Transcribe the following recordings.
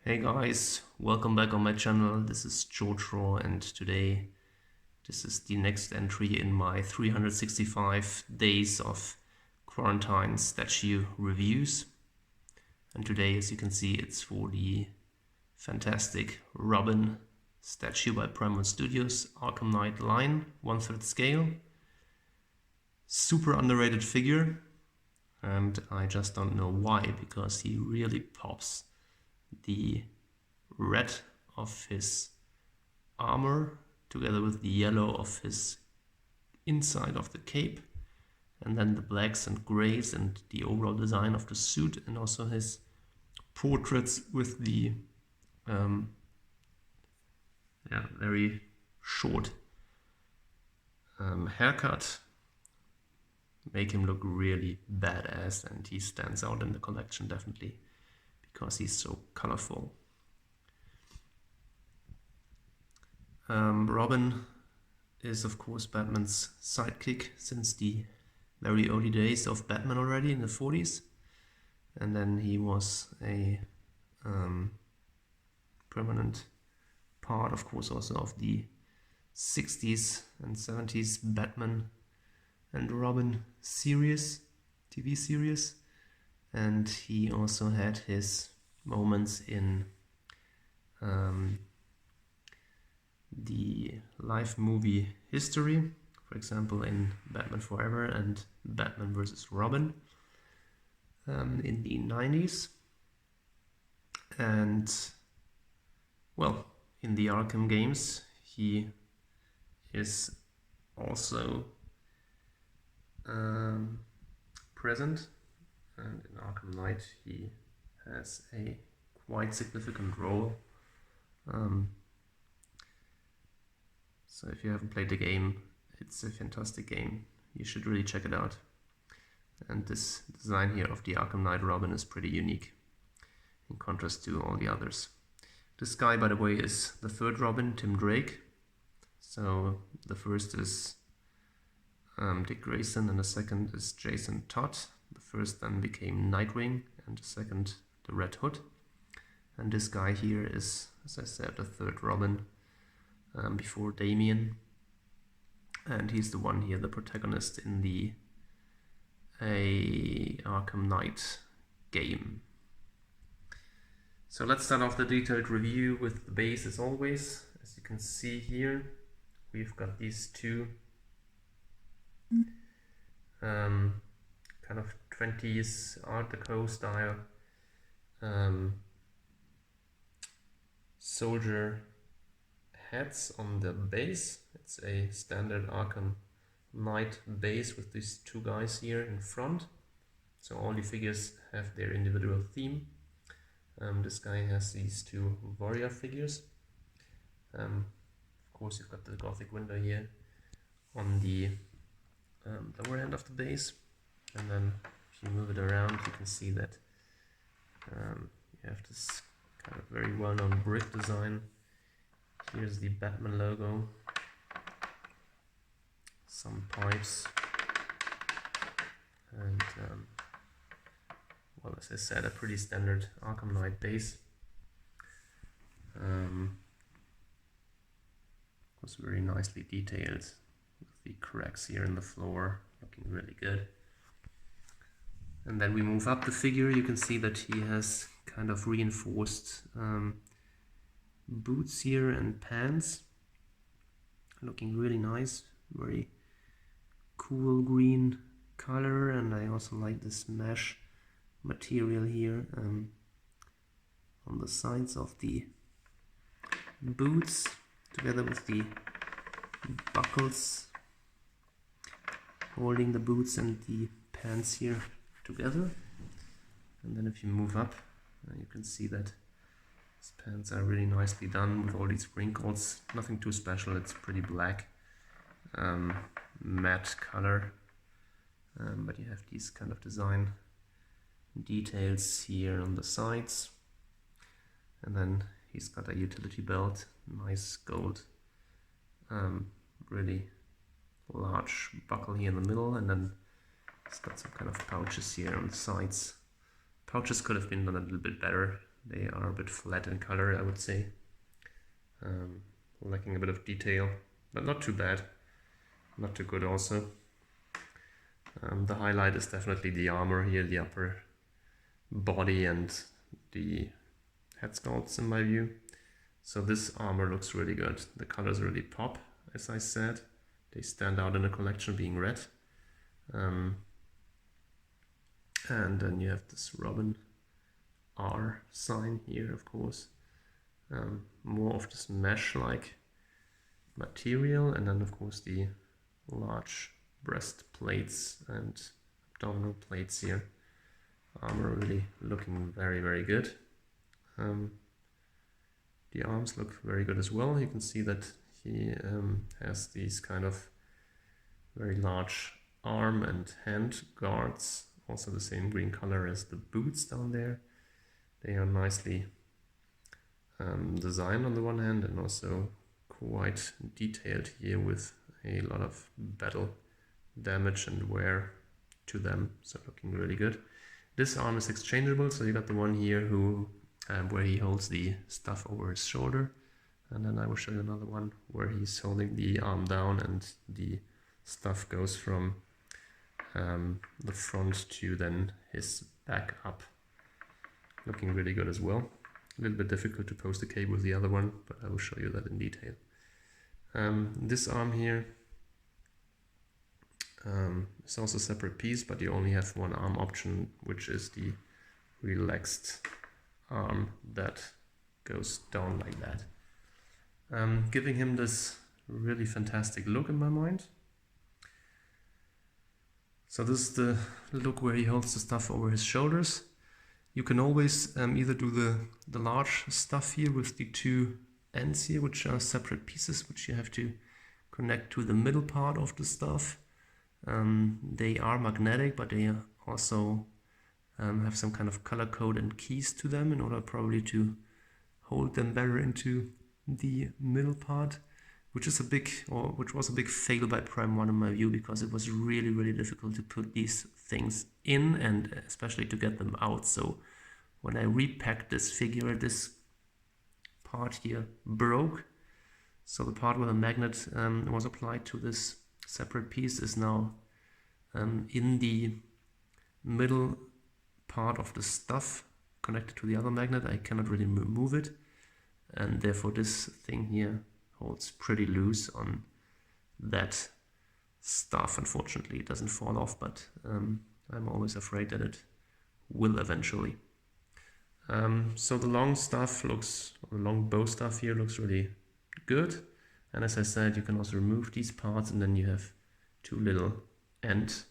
Hey guys, welcome back on my channel. This is Jojo, and today this is the next entry in my 365 days of quarantine statue reviews. And today, as you can see, it's for the fantastic Robin statue by Primal Studios, Arkham Knight line, 1/3 scale. Super underrated figure, and I just don't know why, because he really pops. The red of his armor together with the yellow of his inside of the cape, and then the blacks and grays and the overall design of the suit, and also his portraits with the very short haircut make him look really badass, and he stands out in the collection definitely because he's so colorful. Robin is of course Batman's sidekick since the very early days of Batman already in the 40s, and then he was a permanent part of course also of the 60s and 70s Batman and Robin series, TV series, and he also had his moments in the live movie history, for example in Batman Forever and Batman vs. Robin in the 90s, and well, in the Arkham games he is also present, and in Arkham Knight he has a quite significant role. So if you haven't played the game, it's a fantastic game. You should really check it out. And this design here of the Arkham Knight Robin is pretty unique in contrast to all the others. This guy, by the way, is the third Robin, Tim Drake. So the first is Dick Grayson, and the second is Jason Todd. The first then became Nightwing, and the second the Red Hood. And this guy here is, as I said, the third Robin before Damian, and he's the one here, the protagonist in the Arkham Knight game. So let's start off the detailed review with the base as always. As you can see here, we've got these two kind of 20s Art Deco style soldier hats on the base. It's a standard Arkham Knight base with these two guys here in front. So all the figures have their individual theme. This guy has these two warrior figures. Of course, you've got the Gothic window here on the lower end of the base, and then if you move it around, you can see that you have this kind of very well-known brick design. Here's the Batman logo, some pipes, and well, as I said, a pretty standard Arkham Knight base. Was very nicely detailed with the cracks here in the floor, looking really good. And then we move up the figure. You can see that he has kind of reinforced boots here and pants, looking really nice, very cool green color. And I also like this mesh material here on the sides of the boots, together with the buckles holding the boots and the pants here together. And then if you move up, you can see that his pants are really nicely done with all these wrinkles. Nothing too special, it's pretty black, matte color, but you have these kind of design details here on the sides. And then he's got a utility belt, nice gold, really large buckle here in the middle, and then he's got some kind of pouches here on the sides. Pouches could have been done a little bit better. They are a bit flat in color, I would say. Lacking a bit of detail, but not too bad. Not too good also. The highlight is definitely the armor here, the upper body and the head sculpts in my view. So this armor looks really good. The colors really pop, as I said. They stand out in the collection being red. And then you have this Robin R sign here, of course. More of this mesh-like material, and then of course the large breast plates and abdominal plates here. Armor really looking very, very good. The arms look very good as well. You can see that he has these kind of very large arm and hand guards, also the same green color as the boots down there. They are nicely designed on the one hand, and also quite detailed here with a lot of battle damage and wear to them, so looking really good. This arm is exchangeable, so you got the one here who where he holds the stuff over his shoulder, and then I will show you another one where he's holding the arm down and the stuff goes from the front to then his back up. Looking really good as well. A little bit difficult to post the cape with the other one, but I will show you that in detail. This arm here is also a separate piece, but you only have one arm option, which is the relaxed arm that goes down like that. Giving him this really fantastic look in my mind. So this is the look where he holds the stuff over his shoulders. You can always either do the large stuff here with the two ends here, which are separate pieces, which you have to connect to the middle part of the stuff. They are magnetic, but they also have some kind of color code and keys to them in order probably to hold them better into the middle part, which was a big fail by Prime 1 in my view, because it was really, really difficult to put these things in and especially to get them out. So when I repacked this figure, this part here broke. So the part where the magnet was applied to this separate piece is now in the middle part of the stuff connected to the other magnet. I cannot really remove it, and therefore this thing here holds pretty loose on that stuff. Unfortunately, it doesn't fall off, but I'm always afraid that it will eventually. So the long bow stuff here looks really good, and as I said, you can also remove these parts, and then you have two little end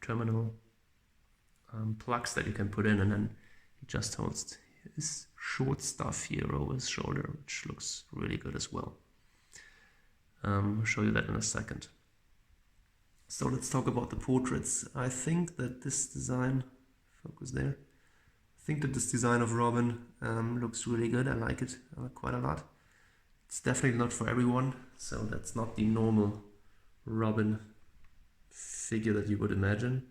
terminal plugs that you can put in, and then he just holds his short stuff here over his shoulder, which looks really good as well. I'll show you that in a second. So let's talk about the portraits. I think that this design, focus there, I think that this design of Robin looks really good. I like it quite a lot. It's definitely not for everyone, so that's not the normal Robin figure that you would imagine.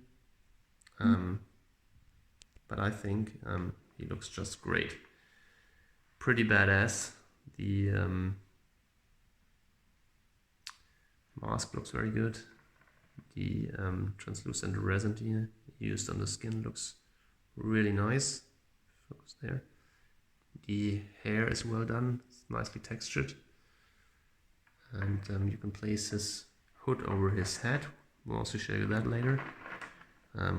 But I think he looks just great. Pretty badass. The mask looks very good. The translucent resin used on the skin looks really nice. Focus there. The hair is well done. It's nicely textured. And you can place his hood over his head. We'll also show you that later.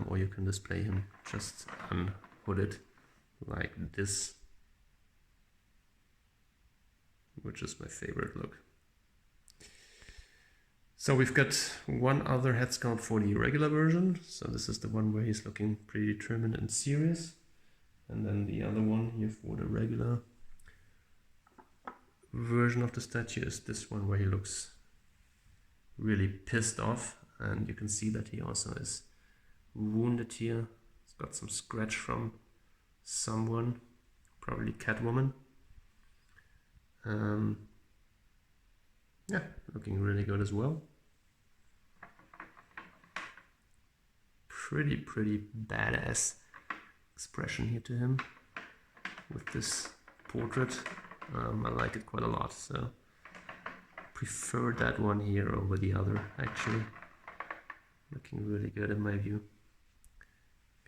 Or you can display him just unhooded like this, which is my favorite look. So we've got one other head sculpt for the regular version. So this is the one where he's looking pretty determined and serious. And then the other one here for the regular version of the statue is this one where he looks really pissed off. And you can see that he also is wounded here. He's got some scratch from someone, probably Catwoman. Yeah, looking really good as well. Pretty badass expression here to him. with this portrait. I like it quite a lot, so prefer that one here over the other, actually. Looking really good in my view.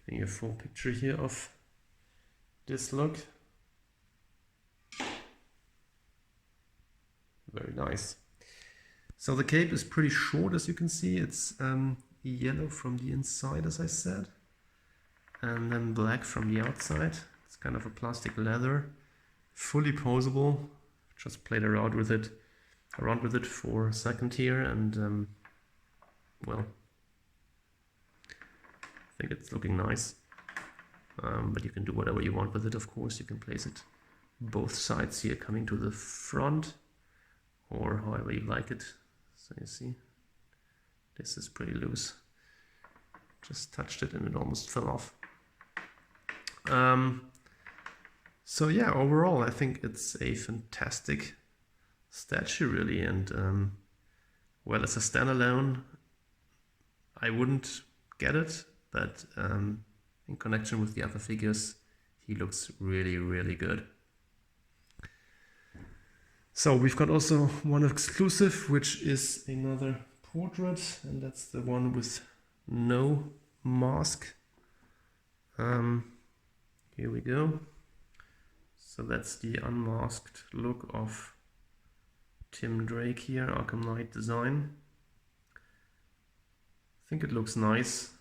Getting a full picture here of this look. Very nice. So the cape is pretty short, as you can see. It's yellow from the inside, as I said, and then black from the outside. It's kind of a plastic leather, fully posable. Just played around with it for a second here, and well, I think it's looking nice. But you can do whatever you want with it, of course. You can place it both sides here, coming to the front, or however you like it. So you see, this is pretty loose. Just touched it and it almost fell off. So yeah, overall I think it's a fantastic statue, really, and well, as a standalone I wouldn't get it, but in connection with the other figures he looks really, really good. So we've got also one exclusive, which is another portrait, and that's the one with no mask. Here we go. So that's the unmasked look of Tim Drake here, Arkham Knight design. I think it looks nice.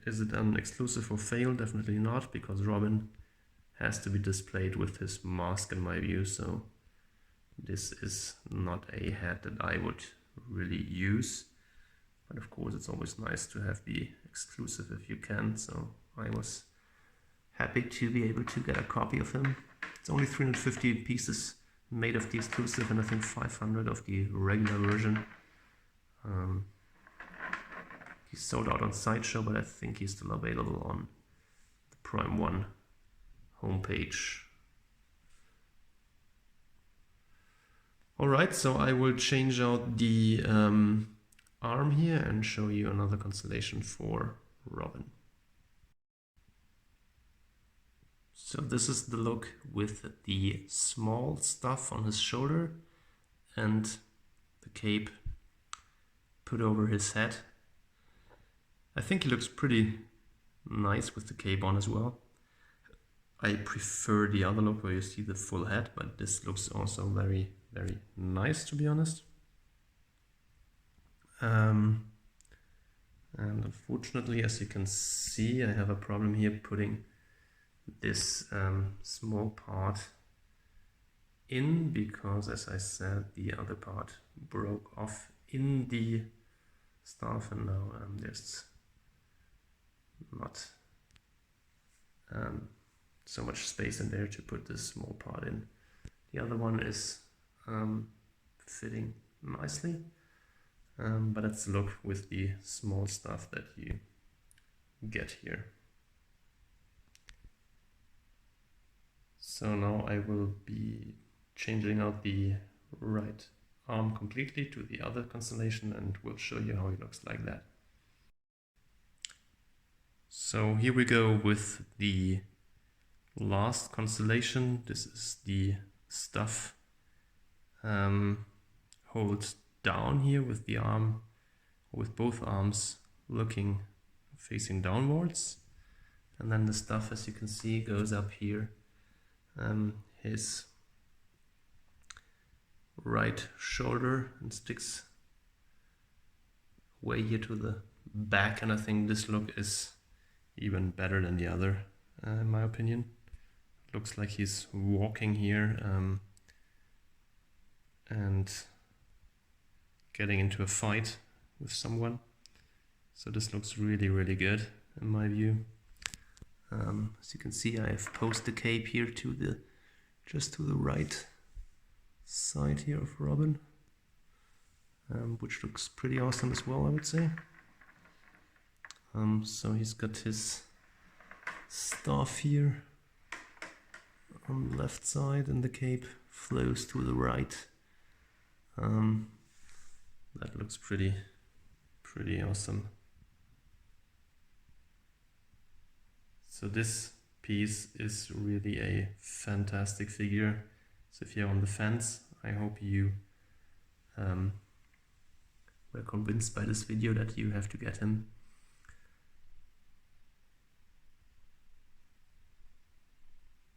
Is it an exclusive or fail? Definitely not, because Robin has to be displayed with his mask in my view, so this is not a hat that I would really use. But of course it's always nice to have the exclusive if you can, so I was happy to be able to get a copy of him. It's only 350 pieces made of the exclusive, and I think 500 of the regular version. He's sold out on Sideshow, but I think he's still available on the Prime 1 homepage. Alright, so I will change out the arm here and show you another constellation for Robin. So this is the look with the small stuff on his shoulder and the cape put over his head. I think he looks pretty nice with the cape on as well. I prefer the other look where you see the full head, but this looks also very, very nice, to be honest. And unfortunately, as you can see, I have a problem here putting this small part in, because, as I said, the other part broke off in the stuff, and now there's not so much space in there to put this small part in. The other one is fitting nicely, but it's the look with the small stuff that you get here. So now I will be changing out the right arm completely to the other constellation, and we'll show you how it looks like that. So here we go with the last constellation. This is the stuff hold down here with the arm, with both arms looking facing downwards, and then the stuff, as you can see, goes up here. His right shoulder and sticks way here to the back, and I think this look is even better than the other, in my opinion. Looks like he's walking here and getting into a fight with someone. So this looks really, really good in my view. As you can see, I have posed the cape here to the just to the right side here of Robin, which looks pretty awesome as well, I would say. So he's got his staff here on the left side, and the cape flows to the right. That looks pretty awesome. So this piece is really a fantastic figure. So if you're on the fence, I hope you were convinced by this video that you have to get him.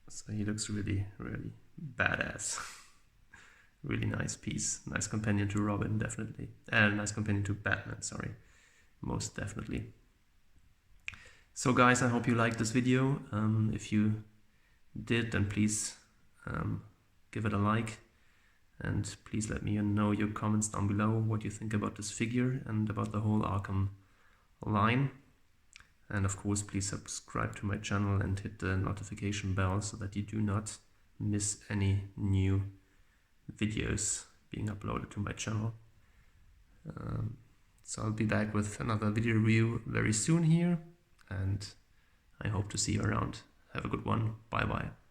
So he looks really, really badass. Really nice piece. Nice companion to Robin, definitely. And nice companion to Batman, sorry. Most definitely. So guys, I hope you liked this video. If you did, then please give it a like. And please let me know your comments down below, what you think about this figure and about the whole Arkham line. And of course, please subscribe to my channel and hit the notification bell so that you do not miss any new videos being uploaded to my channel. So I'll be back with another video review very soon here, and I hope to see you around. Have a good one. Bye bye.